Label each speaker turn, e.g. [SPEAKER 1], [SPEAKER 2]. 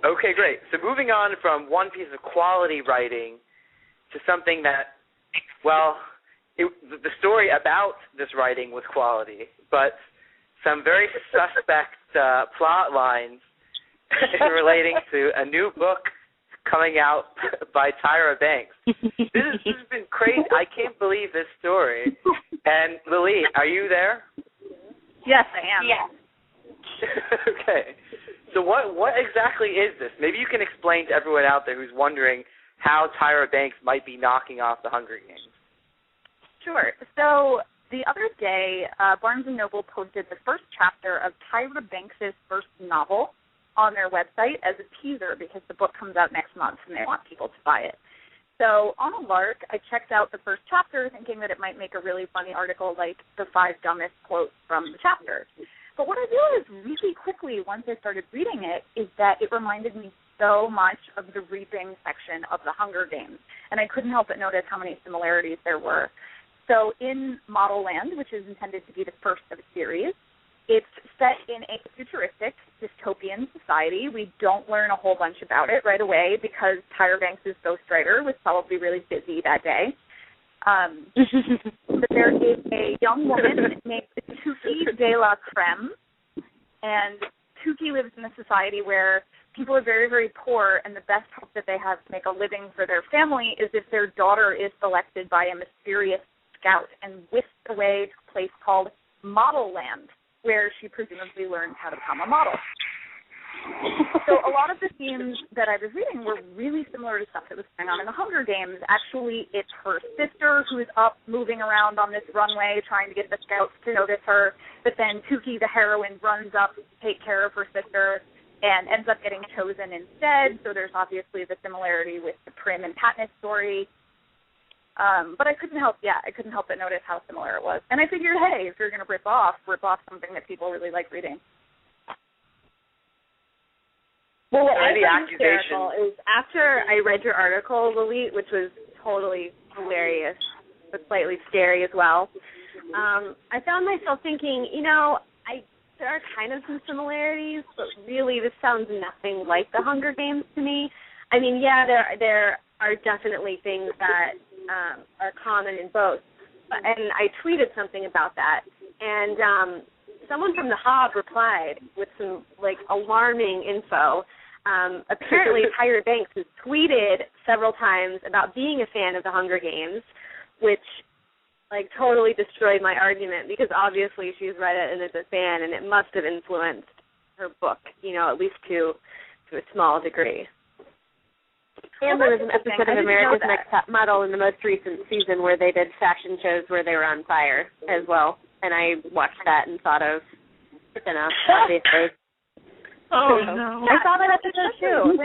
[SPEAKER 1] Okay, great. So moving on from one piece of quality writing to something that, well, the story about this writing was quality, but some very suspect plot lines relating to a new book coming out by Tyra Banks. This has been crazy. I can't believe this story. And Luly, are you there?
[SPEAKER 2] Yes, I am.
[SPEAKER 3] Yes.
[SPEAKER 1] Okay. So what exactly is this? Maybe you can explain to everyone out there who's wondering how Tyra Banks might be knocking off the Hunger Games.
[SPEAKER 2] Sure. So the other day, Barnes & Noble posted the first chapter of Tyra Banks' first novel on their website as a teaser because the book comes out next month and they want people to buy it. So on a lark, I checked out the first chapter thinking that it might make a really funny article like the 5 dumbest quotes from the chapter. But what I realized really quickly once I started reading it is that it reminded me so much of the reaping section of the Hunger Games, and I couldn't help but notice how many similarities there were. So in Modelland, which is intended to be the first of a series, it's set in a futuristic dystopian society. We don't learn a whole bunch about it right away because Tyra Banks' ghostwriter was probably really busy that day. But there is a young woman named Tuki de la Creme, and Tuki lives in a society where people are very, very poor, and the best hope that they have to make a living for their family is if their daughter is selected by a mysterious scout and whisked away to a place called Modelland, where she presumably learned how to become a model. So a lot of the themes that I was reading were really similar to stuff that was going on in the Hunger Games. Actually, it's her sister who is up moving around on this runway trying to get the scouts to notice her, but then Tuki, the heroine, runs up to take care of her sister and ends up getting chosen instead. So there's obviously the similarity with the Prim and Katniss story. But I couldn't help but notice how similar it was. And I figured, hey, if you're going to rip off something that people really like reading.
[SPEAKER 3] Well, what I found hysterical is after I read your article, Lilit, which was totally hilarious, but slightly scary as well, I found myself thinking, there are kind of some similarities, but really this sounds nothing like the Hunger Games to me. I mean, yeah, there are definitely things that are common in both. And I tweeted something about that. And someone from the Hob replied with some, alarming info. Apparently, Tyra Banks has tweeted several times about being a fan of the Hunger Games, which, totally destroyed my argument because obviously she's read it and is a fan, and it must have influenced her book, at least to a small degree. And there was an episode of America's Next Top Model in the most recent season where they did fashion shows where they were on fire as well. And I watched that and thought of, obviously.
[SPEAKER 2] Oh, no. I saw that episode, too.